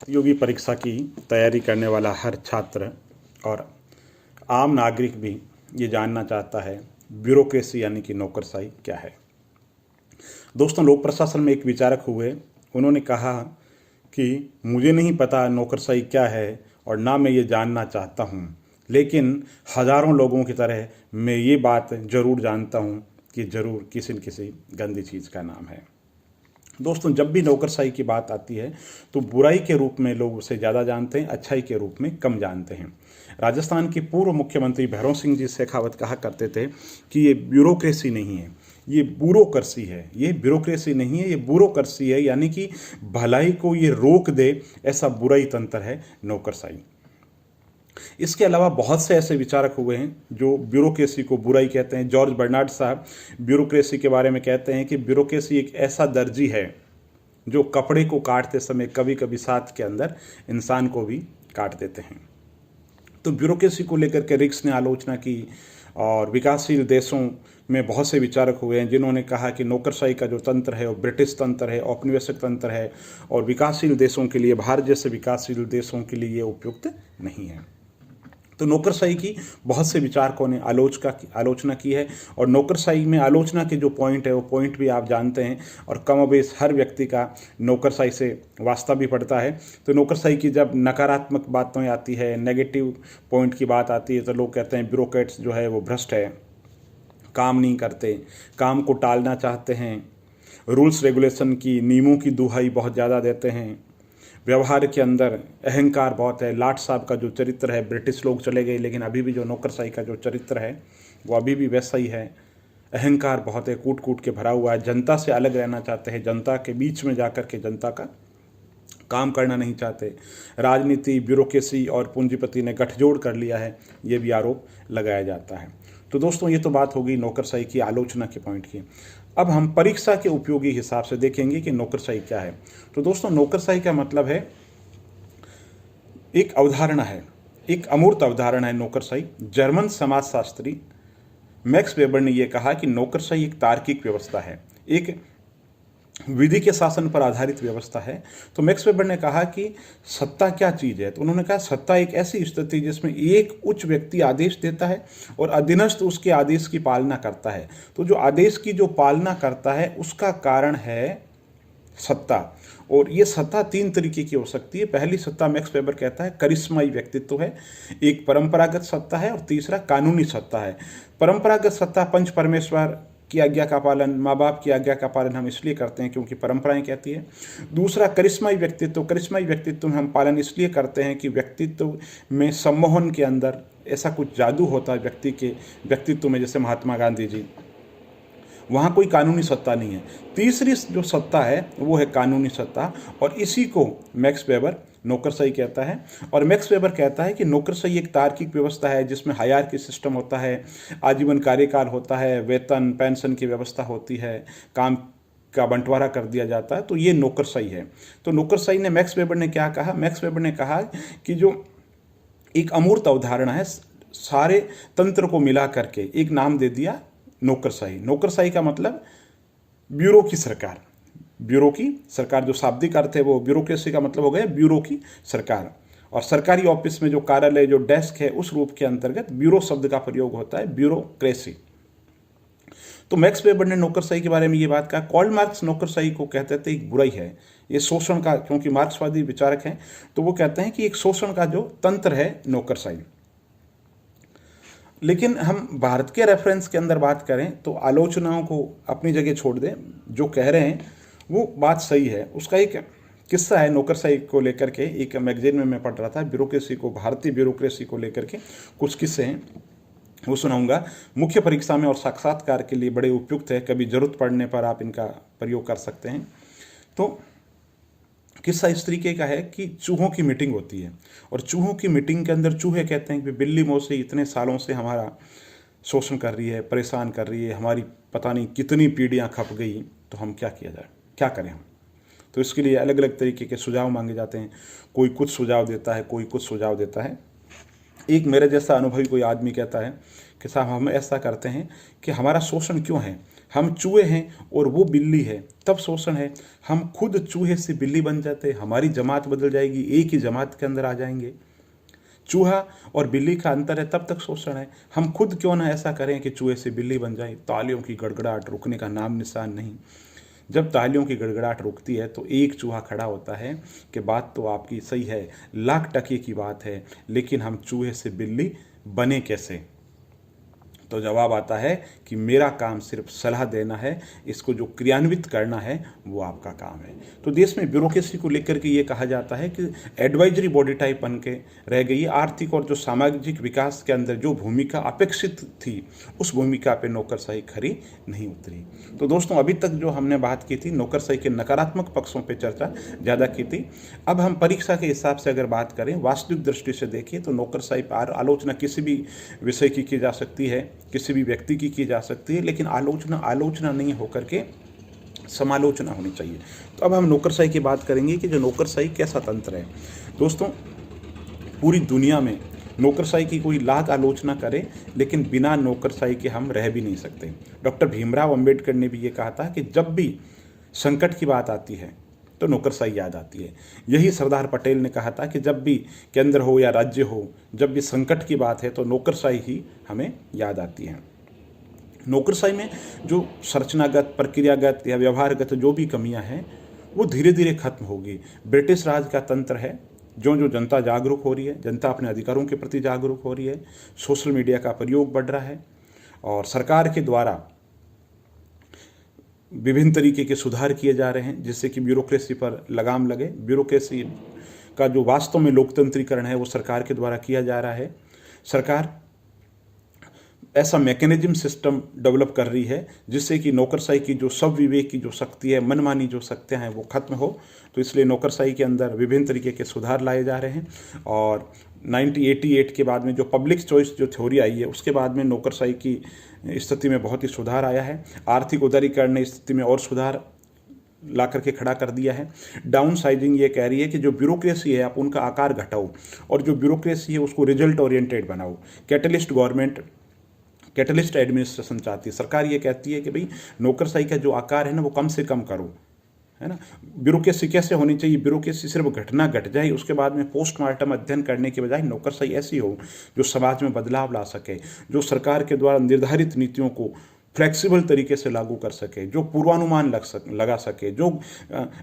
प्रतियोगी परीक्षा की तैयारी करने वाला हर छात्र और आम नागरिक भी ये जानना चाहता है ब्यूरोक्रेसी यानी कि नौकरशाही क्या है। दोस्तों, लोक प्रशासन में एक विचारक हुए, उन्होंने कहा कि मुझे नहीं पता नौकरशाही क्या है और ना मैं ये जानना चाहता हूँ, लेकिन हज़ारों लोगों की तरह मैं ये बात ज़रूर जानता हूँ कि ज़रूर किसी न किसी गंदी चीज़ का नाम है। दोस्तों, जब भी नौकरशाही की बात आती है तो बुराई के रूप में लोग उसे ज़्यादा जानते हैं, अच्छाई के रूप में कम जानते हैं। राजस्थान के पूर्व मुख्यमंत्री भैरों सिंह जी शेखावत कहा करते थे कि ये ब्यूरोक्रेसी नहीं है, ये ब्यूरोक्रेसी है। ये ब्यूरोक्रेसी नहीं है, ये ब्यूरोक्रेसी है, यानी कि भलाई को ये रोक दे ऐसा बुराई तंत्र है नौकरशाही। इसके अलावा बहुत से ऐसे विचारक हुए हैं जो ब्यूरोक्रेसी को बुराई कहते हैं। जॉर्ज बर्नार्ड साहब ब्यूरोक्रेसी के बारे में कहते हैं कि ब्यूरोक्रेसी एक ऐसा दर्जी है जो कपड़े को काटते समय कभी कभी साथ के अंदर इंसान को भी काट देते हैं। तो ब्यूरोक्रेसी को लेकर के रिक्स ने आलोचना की और विकासशील देशों में बहुत से विचारक हुए हैं जिन्होंने कहा कि नौकरशाही का जो तंत्र है वो ब्रिटिश तंत्र है, औपनिवेशिक तंत्र है और विकासशील देशों के लिए, भारत जैसे विकासशील देशों के लिए ये उपयुक्त नहीं है। तो नौकरशाही की बहुत से विचारकों ने आलोचना की है और नौकरशाही में आलोचना के जो पॉइंट है वो पॉइंट भी आप जानते हैं और कमोबेश हर व्यक्ति का नौकरशाही से वास्ता भी पड़ता है। तो नौकरशाही की जब नकारात्मक बातें आती है, नेगेटिव पॉइंट की बात आती है, तो लोग कहते हैं ब्यूरोक्रेट्स जो है वो भ्रष्ट है, काम नहीं करते, काम को टालना चाहते हैं, रूल्स रेगुलेशन की, नियमों की दुहाई बहुत ज़्यादा देते हैं, व्यवहार के अंदर अहंकार बहुत है। लाट साहब का जो चरित्र है, ब्रिटिश लोग चले गए लेकिन अभी भी जो नौकरशाही का जो चरित्र है वो अभी भी वैसा ही है। अहंकार बहुत है, कूट कूट के भरा हुआ है, जनता से अलग रहना चाहते हैं, जनता के बीच में जाकर के जनता का काम करना नहीं चाहते। राजनीति, ब्यूरोक्रेसी और पूंजीपति ने गठजोड़ कर लिया है, ये भी आरोप लगाया जाता है। तो दोस्तों, ये तो बात होगी नौकरशाही की आलोचना के पॉइंट की। अब हम परीक्षा के उपयोगी हिसाब से देखेंगे कि नौकरशाही क्या है। तो दोस्तों, नौकरशाही का मतलब है एक अवधारणा है, एक अमूर्त अवधारणा है नौकरशाही। जर्मन समाजशास्त्री मैक्स वेबर ने यह कहा कि नौकरशाही एक तार्किक व्यवस्था है, एक विधि के शासन पर आधारित व्यवस्था है। तो मैक्स वेबर ने कहा कि सत्ता क्या चीज़ है, तो उन्होंने कहा सत्ता एक ऐसी स्थिति जिसमें एक उच्च व्यक्ति आदेश देता है और अधीनस्थ उसके आदेश की पालना करता है। तो जो आदेश की जो पालना करता है उसका कारण है सत्ता, और ये सत्ता तीन तरीके की हो सकती है। पहली सत्ता मैक्स वेबर कहता है करिश्माई व्यक्तित्व है, एक परंपरागत सत्ता है और तीसरा कानूनी सत्ता है। परंपरागत सत्ता पंच परमेश्वर की आज्ञा का पालन, माँ बाप की आज्ञा का पालन हम इसलिए करते हैं क्योंकि परंपराएं कहती है। दूसरा करिश्माई व्यक्तित्व, करिश्माई व्यक्तित्व में हम पालन इसलिए करते हैं कि व्यक्तित्व में सम्मोहन के अंदर ऐसा कुछ जादू होता है व्यक्ति के व्यक्तित्व में, जैसे महात्मा गांधी जी, वहाँ कोई कानूनी सत्ता नहीं है। तीसरी जो सत्ता है वो है कानूनी सत्ता, और इसी को मैक्स वेबर नौकरशाही कहता है। और मैक्स वेबर कहता है कि नौकरशाही एक तार्किक व्यवस्था है जिसमें हायरार्की सिस्टम होता है, आजीवन कार्यकाल होता है, वेतन पेंशन की व्यवस्था होती है, काम का बंटवारा कर दिया जाता है। तो ये नौकरशाही है। तो नौकरशाही ने मैक्स वेबर ने क्या कहा, मैक्स वेबर ने कहा कि जो एक अमूर्त अवधारणा है, सारे तंत्र को मिला करके एक नाम दे दिया नौकरशाही। नौकरशाही का मतलब ब्यूरो की सरकार, ब्यूरो की सरकार, जो शाब्दिक अर्थ है वो ब्यूरोक्रेसी का मतलब हो गया ब्यूरो की सरकार। और सरकारी ऑफिस में जो कार्यालय, जो डेस्क है, उस रूप के अंतर्गत ब्यूरो शब्द का प्रयोग होता है, ब्यूरोक्रेसी। तो मैक्स वेबर ने नौकरशाही के बारे में ये बात कहा। कार्ल मार्क्स नौकरशाही को कहते थे एक बुराई है, ये शोषण का, क्योंकि मार्क्सवादी विचारक हैं तो वो कहते हैं कि एक शोषण का जो तंत्र है नौकरशाही। लेकिन हम भारत के रेफरेंस के अंदर बात करें तो आलोचनाओं को अपनी जगह छोड़ दें, जो कह रहे हैं वो बात सही है। उसका एक किस्सा है नौकरशाही को लेकर के, एक मैगजीन में मैं पढ़ रहा था, ब्यूरोक्रेसी को, भारतीय ब्यूरोक्रेसी को लेकर के कुछ किस्से हैं, वो सुनाऊंगा। मुख्य परीक्षा में और साक्षात्कार के लिए बड़े उपयुक्त है, कभी जरूरत पड़ने पर आप इनका प्रयोग कर सकते हैं। तो किस्सा इस तरीके का है कि चूहों की मीटिंग होती है और चूहों की मीटिंग के अंदर चूहे कहते हैं कि बिल्ली मौसी इतने सालों से हमारा शोषण कर रही है, परेशान कर रही है, हमारी पता नहीं कितनी पीढ़ियां खप गई, तो हम क्या किया जाए, क्या करें हम। तो इसके लिए अलग अलग तरीके के सुझाव मांगे जाते हैं, कोई कुछ सुझाव देता है, कोई कुछ सुझाव देता है। एक मेरे जैसा अनुभवी कोई आदमी कहता है कि साहब हम ऐसा करते हैं कि हमारा शोषण क्यों है, हम चूहे हैं और वो बिल्ली है तब शोषण है। हम खुद चूहे से बिल्ली बन जाते, हमारी जमात बदल जाएगी, एक ही जमात के अंदर आ जाएंगे। चूहा और बिल्ली का अंतर है तब तक शोषण है। हम खुद क्यों ना ऐसा करें कि चूहे से बिल्ली बन जाए। तालियों की गड़गड़ाहट रुकने का नाम निशान नहीं। जब तालियों की गड़गड़ाहट रुकती है तो एक चूहा खड़ा होता है कि बात तो आपकी सही है, लाख टके की बात है, लेकिन हम चूहे से बिल्ली बने कैसे। तो जवाब आता है कि मेरा काम सिर्फ सलाह देना है, इसको जो क्रियान्वित करना है वो आपका काम है। तो देश में ब्यूरोक्रेसी को लेकर के ये कहा जाता है कि एडवाइजरी बॉडी टाइप बन के रह गई। आर्थिक और जो सामाजिक विकास के अंदर जो भूमिका अपेक्षित थी उस भूमिका पे नौकरशाही खरी नहीं उतरी। तो दोस्तों अभी तक जो हमने बात की थी नौकरशाही के नकारात्मक पक्षों पर चर्चा ज़्यादा की थी। अब हम परीक्षा के हिसाब से अगर बात करें, वास्तविक दृष्टि से देखिए तो नौकरशाही पर आलोचना किसी भी विषय की जा सकती है, किसी भी व्यक्ति की जा सकती है, लेकिन आलोचना नहीं होकर के समालोचना होनी चाहिए। तो अब हम नौकरशाही की बात करेंगे कि जो नौकरशाही कैसा तंत्र है। दोस्तों पूरी दुनिया में नौकरशाही की कोई लाख आलोचना करे, लेकिन बिना नौकरशाही के हम रह भी नहीं सकते। डॉक्टर भीमराव अंबेडकर ने भी ये कहा था कि जब भी संकट की बात आती है तो नौकरशाही याद आती है। यही सरदार पटेल ने कहा था कि जब भी केंद्र हो या राज्य हो, जब भी संकट की बात है तो नौकरशाही ही हमें याद आती है। नौकरशाही में जो संरचनागत, प्रक्रियागत या व्यवहारगत जो भी कमियां हैं वो धीरे धीरे खत्म होगी। ब्रिटिश राज का तंत्र है, जो जनता जागरूक हो रही है, जनता अपने अधिकारों के प्रति जागरूक हो रही है, सोशल मीडिया का प्रयोग बढ़ रहा है और सरकार के द्वारा विभिन्न तरीके के सुधार किए जा रहे हैं जिससे कि ब्यूरोक्रेसी पर लगाम लगे। ब्यूरोक्रेसी का जो वास्तव में लोकतंत्रीकरण है वो सरकार के द्वारा किया जा रहा है। सरकार ऐसा मैकेनिज्म सिस्टम डेवलप कर रही है जिससे कि नौकरशाही की जो सब विवेक की जो शक्ति है, मनमानी जो शक्तियाँ हैं वो खत्म हो। तो इसलिए नौकरशाही के अंदर विभिन्न तरीके के सुधार लाए जा रहे हैं। और 1988 के बाद में जो पब्लिक चॉइस जो थ्योरी आई है उसके बाद में नौकरशाही की स्थिति में बहुत ही सुधार आया है। आर्थिक उदारीकरण ने स्थिति में और सुधार ला करके खड़ा कर दिया है। डाउन साइजिंग ये कह रही है कि जो ब्यूरोक्रेसी है आप उनका आकार घटाओ और जो ब्यूरोक्रेसी है उसको रिजल्ट ओरिएंटेड बनाओ। कैटलिस्ट गवर्नमेंट, कैटलिस्ट एडमिनिस्ट्रेशन चाहती है। सरकार ये कहती है कि भाई नौकरशाही का जो आकार है ना वो कम से कम करो, है ना। ब्यूरोक्रेसी कैसे होनी चाहिए, ब्यूरोक्रेसी सिर्फ घटना घट जाए उसके बाद में पोस्टमार्टम अध्ययन करने के बजाय नौकरशाही ऐसी हो जो समाज में बदलाव ला सके, जो सरकार के द्वारा निर्धारित नीतियों को फ्लेक्सिबल तरीके से लागू कर सके, जो पूर्वानुमान लगा सके, जो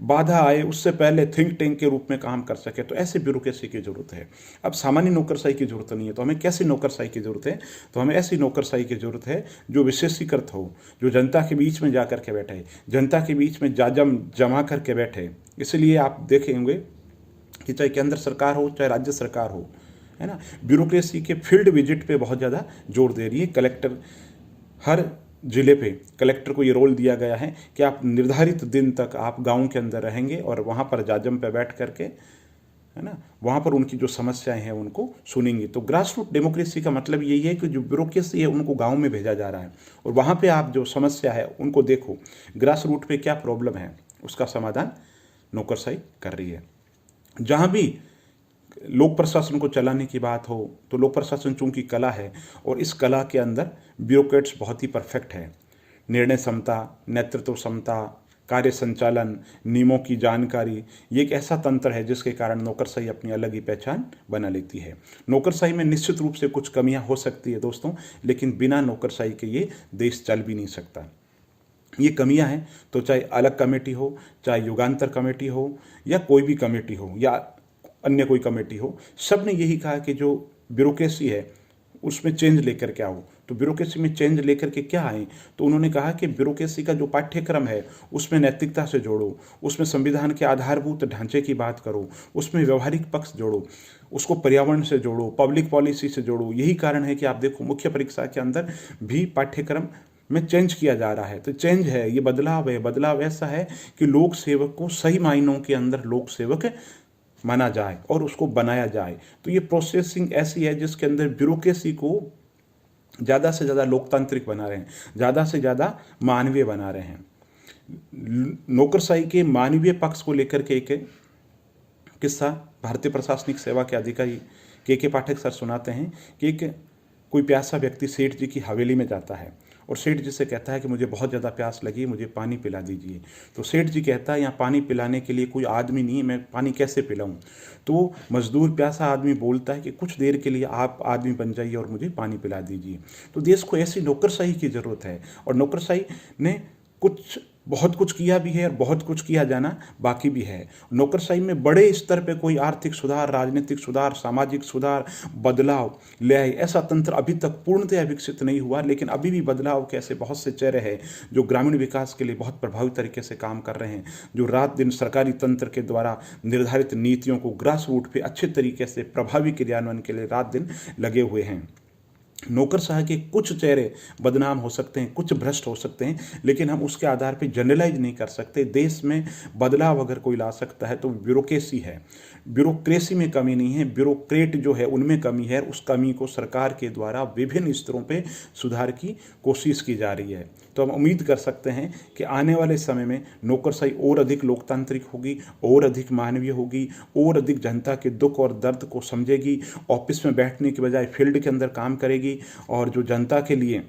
बाधा आए उससे पहले थिंक टैंक के रूप में काम कर सके। तो ऐसे ब्यूरोक्रेसी की जरूरत है। अब सामान्य नौकरशाही की जरूरत नहीं है। तो हमें कैसी नौकरशाही की जरूरत है? तो हमें ऐसी नौकरशाही की जरूरत है जो विशेषीकृत हो, जो जनता के बीच में जा कर के बैठे, जनता के बीच में जमा करके बैठे। इसलिए आप देखेंगे कि चाहे केंद्र सरकार हो चाहे राज्य सरकार हो, है ना, ब्यूरोक्रेसी के फील्ड विजिट पे बहुत ज़्यादा जोर दे रही है। कलेक्टर, हर जिले पे कलेक्टर को ये रोल दिया गया है कि आप निर्धारित दिन तक आप गांव के अंदर रहेंगे और वहाँ पर जाजम पे बैठ करके, है ना, वहाँ पर उनकी जो समस्याएं हैं उनको सुनेंगे। तो ग्रास रूट डेमोक्रेसी का मतलब यही है कि जो ब्यूरोक्रेसी है उनको गांव में भेजा जा रहा है और वहाँ पे आप जो समस्या है उनको देखो, ग्रास रूट पे क्या प्रॉब्लम है उसका समाधान नौकरशाही कर रही है। जहाँ भी लोक प्रशासन को चलाने की बात हो तो लोक प्रशासन चूंकि कला है और इस कला के अंदर ब्यूरोक्रेट्स बहुत ही परफेक्ट है। निर्णय क्षमता, नेतृत्व क्षमता, कार्य संचालन, नियमों की जानकारी, ये एक ऐसा तंत्र है जिसके कारण नौकरशाही अपनी अलग ही पहचान बना लेती है। नौकरशाही में निश्चित रूप से कुछ कमियां हो सकती है दोस्तों, लेकिन बिना नौकरशाही के ये देश चल भी नहीं सकता। ये कमियां हैं तो चाहे अलग कमेटी हो, चाहे युगांतर कमेटी हो या कोई भी कमेटी हो या अन्य कोई कमेटी हो, सब ने यही कहा कि जो ब्यूरोक्रेसी है उसमें चेंज लेकर के आओ। तो ब्यूरोक्रेसी में चेंज लेकर के क्या आए? तो उन्होंने कहा कि ब्यूरोक्रेसी का जो पाठ्यक्रम है उसमें नैतिकता से जोड़ो, उसमें संविधान के आधारभूत ढांचे की बात करो, उसमें व्यवहारिक पक्ष जोड़ो, उसको पर्यावरण से जोड़ो, पब्लिक पॉलिसी से जोड़ो। यही कारण है कि आप देखो मुख्य परीक्षा के अंदर भी पाठ्यक्रम में चेंज किया जा रहा है। तो चेंज है, ये बदलाव है। बदलाव ऐसा है कि लोक सेवक को सही मायनों के अंदर लोक सेवक माना जाए और उसको बनाया जाए। तो ये प्रोसेसिंग ऐसी है जिसके अंदर ब्यूरोक्रेसी को ज़्यादा से ज़्यादा लोकतांत्रिक बना रहे हैं, ज़्यादा से ज़्यादा मानवीय बना रहे हैं। नौकरशाही के मानवीय पक्ष को लेकर के एक किस्सा भारतीय प्रशासनिक सेवा के अधिकारी के पाठक सर सुनाते हैं कि एक कोई प्यासा व्यक्ति सेठ जी की हवेली में जाता है और सेठ जी से कहता है कि मुझे बहुत ज़्यादा प्यास लगी, मुझे पानी पिला दीजिए। तो सेठ जी कहता है यहाँ पानी पिलाने के लिए कोई आदमी नहीं है, मैं पानी कैसे पिलाऊँ। तो मजदूर प्यासा आदमी बोलता है कि कुछ देर के लिए आप आदमी बन जाइए और मुझे पानी पिला दीजिए। तो देश को ऐसी नौकरशाही की ज़रूरत है, और नौकरशाही ने बहुत कुछ किया भी है और बहुत कुछ किया जाना बाकी भी है। नौकरशाही में बड़े स्तर पे कोई आर्थिक सुधार, राजनीतिक सुधार, सामाजिक सुधार, बदलाव ले आए, ऐसा तंत्र अभी तक पूर्णतया विकसित नहीं हुआ। लेकिन अभी भी बदलाव के ऐसे बहुत से चेहरे हैं जो ग्रामीण विकास के लिए बहुत प्रभावी तरीके से काम कर रहे हैं, जो रात दिन सरकारी तंत्र के द्वारा निर्धारित नीतियों को ग्रास रूट पे अच्छे तरीके से प्रभावी क्रियान्वयन के लिए रात दिन लगे हुए हैं। नौकरशाही के कुछ चेहरे बदनाम हो सकते हैं, कुछ भ्रष्ट हो सकते हैं, लेकिन हम उसके आधार पर जनरलाइज नहीं कर सकते। देश में बदलाव अगर कोई ला सकता है तो ब्यूरोक्रेसी है। ब्यूरोक्रेसी में कमी नहीं है, ब्यूरोक्रेट जो है उनमें कमी है। उस कमी को सरकार के द्वारा विभिन्न स्तरों पे सुधार की कोशिश की जा रही है। तो हम उम्मीद कर सकते हैं कि आने वाले समय में नौकरशाही और अधिक लोकतांत्रिक होगी, और अधिक मानवीय होगी, और अधिक जनता के दुख और दर्द को समझेगी, ऑफिस में बैठने के बजाय फील्ड के अंदर काम करेगी, और जो जनता के लिए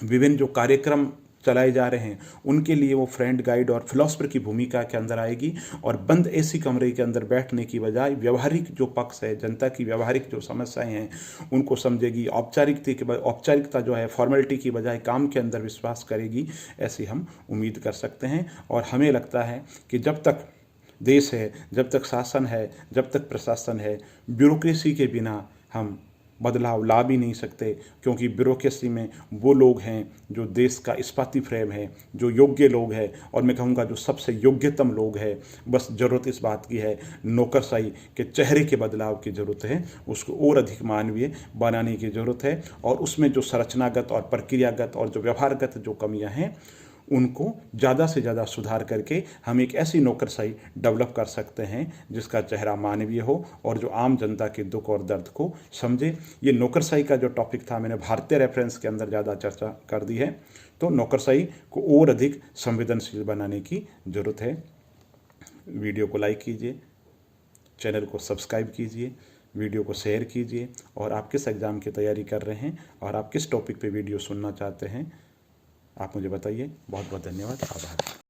विभिन्न जो कार्यक्रम चलाए जा रहे हैं उनके लिए वो फ्रेंड, गाइड और फिलोसफर की भूमिका के अंदर आएगी। और बंद एसी कमरे के अंदर बैठने की बजाय व्यवहारिक जो पक्ष है, जनता की व्यवहारिक जो समस्याएं हैं उनको समझेगी। औपचारिकता जो है, फॉर्मेलिटी की बजाय काम के अंदर विश्वास करेगी, ऐसी हम उम्मीद कर सकते हैं। और हमें लगता है कि जब तक देश है, जब तक शासन है, जब तक प्रशासन है, ब्यूरोक्रेसी के बिना हम बदलाव ला भी नहीं सकते। क्योंकि ब्यूरोक्रेसी में वो लोग हैं जो देश का इस्पाती फ्रेम है, जो योग्य लोग हैं, और मैं कहूँगा जो सबसे योग्यतम लोग हैं। बस ज़रूरत इस बात की है, नौकरशाही के चेहरे के बदलाव की ज़रूरत है, उसको और अधिक मानवीय बनाने की ज़रूरत है। और उसमें जो संरचनागत और प्रक्रियागत और जो व्यवहारगत जो कमियाँ हैं उनको ज़्यादा से ज़्यादा सुधार करके हम एक ऐसी नौकरशाही डेवलप कर सकते हैं जिसका चेहरा मानवीय हो और जो आम जनता के दुख और दर्द को समझे। ये नौकरशाही का जो टॉपिक था मैंने भारतीय रेफरेंस के अंदर ज़्यादा चर्चा कर दी है। तो नौकरशाही को और अधिक संवेदनशील बनाने की ज़रूरत है। वीडियो को लाइक कीजिए, चैनल को सब्सक्राइब कीजिए, वीडियो को शेयर कीजिए। और आप किस एग्ज़ाम की तैयारी कर रहे हैं और आप किस टॉपिक पे वीडियो सुनना चाहते हैं, आप मुझे बताइए। बहुत बहुत धन्यवाद, आभार।